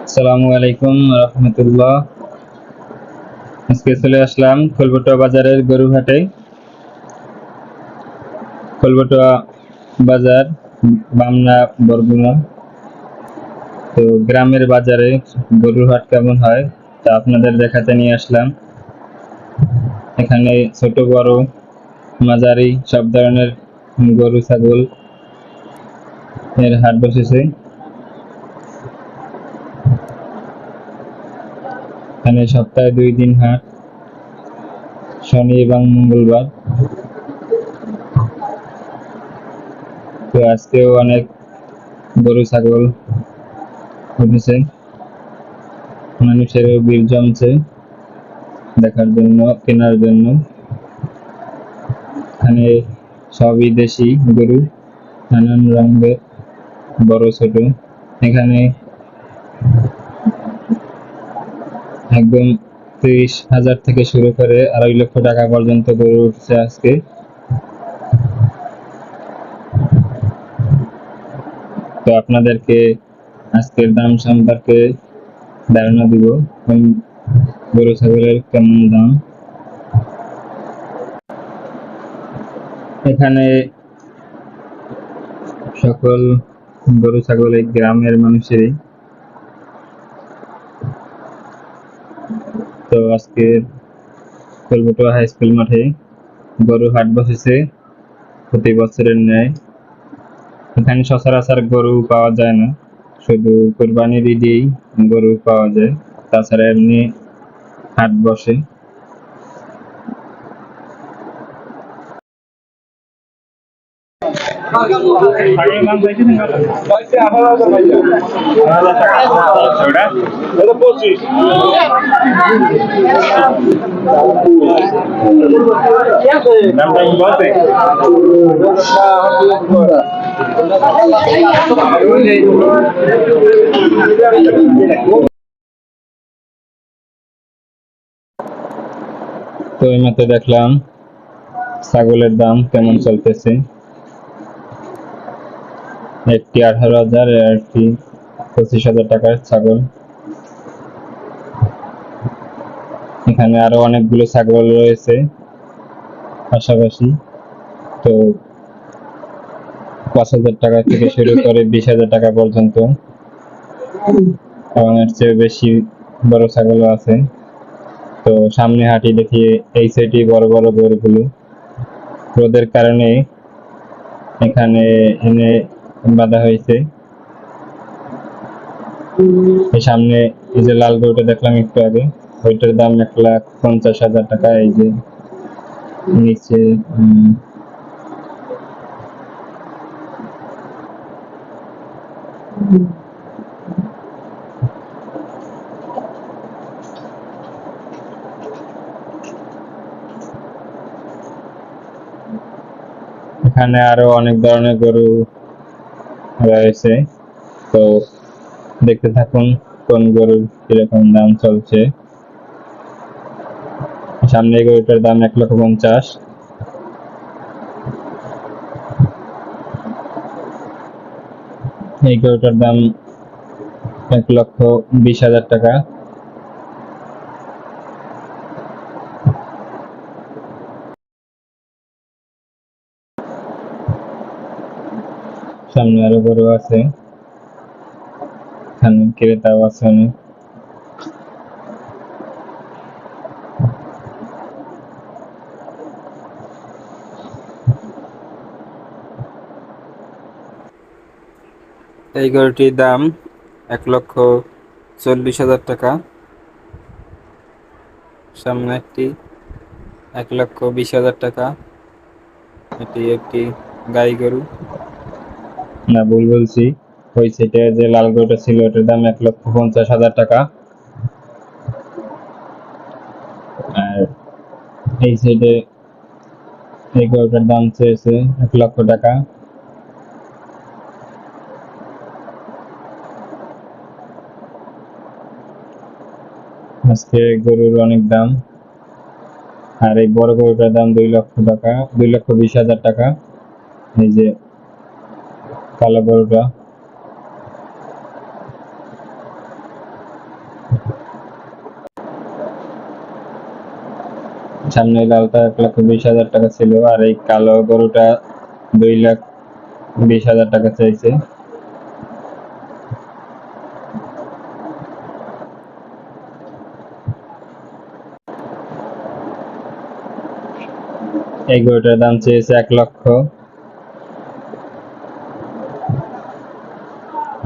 আসসালামু আলাইকুম রহমতুল্লাহ। আজকে চলে আসলাম খোলবটুয়া বাজারের গরুহাটে। খোলবটুয়া বাজার, বামনা, বরগুনা। তো গ্রামের বাজারে গরুর হাট কেমন হয় তা আপনাদের দেখাতে নিয়ে আসলাম। এখানে ছোট বড় মাঝারি সব ধরনের গরু ছাগল এর হাট বসেছে। এখানে সপ্তাহে 2 দিন হাট, শনি এবং মঙ্গলবার। তো আজকেও অনেক গরু ছাগল উঠেছে, মানুষেরও ভিড় জমছে দেখার জন্য, কেনার জন্য। এখানে সবই দেশি গরু, নানান রঙের, বড় ছোট। এখানে একদম 30,000 থেকে শুরু করে 2.5 লক্ষ টাকা পর্যন্ত গরু উঠছে আজকে। তো আপনাদেরকে আজকের দাম সম্পর্কে ধারণা দিব, গরু ছাগলের কেমন দাম। এখানে সকল গরু ছাগল এই গ্রামের মানুষেরই। তো আজকে খোলবটুয়া হাই স্কুল মাঠে গরু হাট বসেছে প্রতি বছরের ন্যায়। এখানে সচরাচর গরু পাওয়া যায় না, শুধু কোরবানির ঈদেই গরু পাওয়া যায়, তাছাড়া এমনি হাট বসে। তো এই মাত্র দেখলাম ছাগলের দাম কেমন চলতেছে। একটি 18,000 আর একটি 25,000 টাকার ছাগল। এখানে আরো অনেকগুলো ছাগল রয়েছে পাশাপাশি। তো 5,000 টাকা থেকে শুরু করে 20,000 টাকা পর্যন্ত, এবং এর চেয়ে বেশি বড় ছাগলও আছে। তো সামনে হাঁটি দেখি এই সাইডে বড় বড় গরুগুলো রোদের কারণে এখানে এনে বাঁধা হয়েছে। এই সামনে এই যে লাল গরুটা দেখলাম একটু আগে, ওইটার দাম 1,50,000 টাকা। এই যে নিচে এখানে আরো অনেক ধরনের গরু রয়েছে। তো দেখতে থাকুন কোন গরুর কিরকম দাম চলছে। সামনে এই গরুটার দাম 1,50,000। এই গরুটার দাম 1,20,000 টাকা। সামনে আরো গরু আছে, এখানে ক্রেতাও আছে অনেক। এই গরুটির দাম 1,40,000 টাকা। সামনে একটি 1,20,000 টাকা। এটি একটি গাই গরু, না ভুল বলছি, ওই সাইডে যে লাল গরুটা ছিল ওটার দাম 1,50,000 টাকা। আর এই সাইডে এই গরুটার দাম চেয়েছে 1,00,000 টাকা। আজকে গরুর অনেক দাম। আর এই বড় গরুটার দাম 2,00,000 টাকা, 2,20,000 টাকা। এই যে কালো গরুটা। সামনে লালটা 1,20,000 টাকা ছিল, আর এই কালো গরুটা 2,20,000 টাকা চাইছে। এই গরুটার দাম চেয়েছে 1 লক্ষ,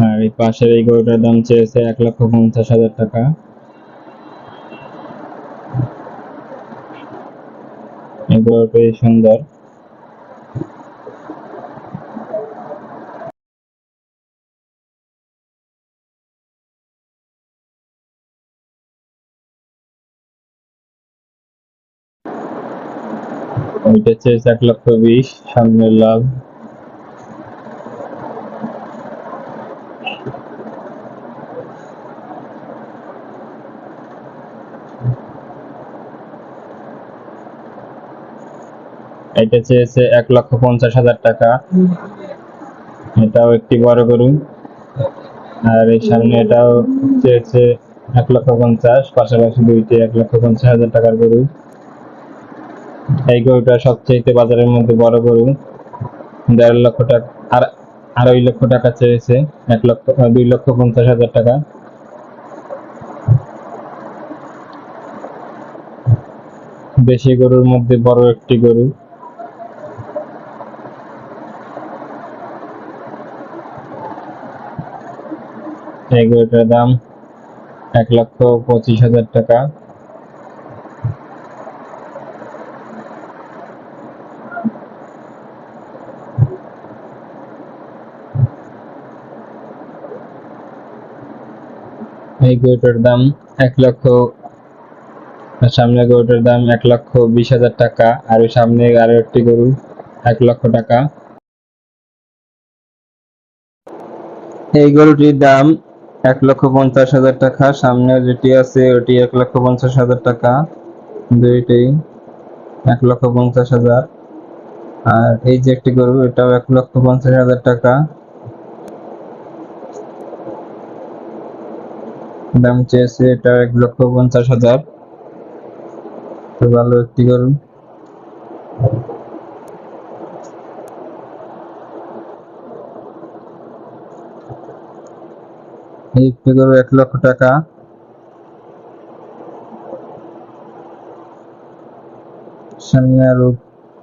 আর এই পাশের এই গরুটার দাম চেয়েছে 1,50,000 টাকা। এই গরুটাই সুন্দর। ওইটা চেয়েছে 1,20,000, সামনের লাল। এটা চেয়েছে 1,50,000 টাকা। এটাও একটি বড় গরু। আর এই সামনে এটাও চেয়েছে 1,50,000, পাশাপাশি দুইটি 1,50,000 টাকার গরু। এই গরুটা সবচেয়ে বাজারের মধ্যে বড় গরু, 1.5 লক্ষ টাকা, আর 2.5 লক্ষ টাকা চেয়েছে, 2,50,000 টাকা। দেশি গরুর মধ্যে বড় একটি গরু। এই গরুটার দাম 1,25,000 টাকা। এই গরুটার দাম 1 লক্ষ, সামনে গরুটার দাম 1,20,000 টাকা, আর সামনে আরো একটি গরু 1 লক্ষ টাকা। এই গরুটির দাম 1,50,000 টাকা। সামনে যেটি আছে ওটি 1,50,000 টাকা। দুইটাই 1,50,000। আর এই যে একটি গরু, এটাও 1,50,000 টাকা দাম চেয়েছে। এটা 1,50,000। ভালো একটি গরু। এই একটি গরু 1 লক্ষ টাকা। সামনে আরো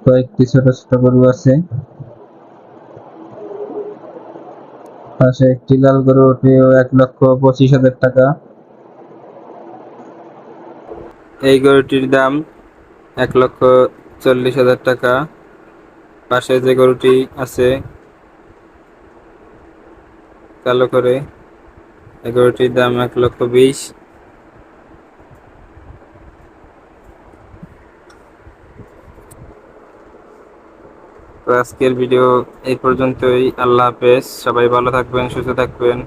কয়েকটি ছোট ছোট গরু আছে। পাশে একটি লাল গরু, ওটিও 1,25,000 টাকা। এই গরুটির দাম 1,40,000 টাকা। পাশে যে গরুটি আছে কালো করে, এই গরুটির দাম 1,20,000। তো আজকের ভিডিও এই পর্যন্তই। আল্লাহ হাফেজ। সবাই ভালো থাকবেন, সুস্থ থাকবেন।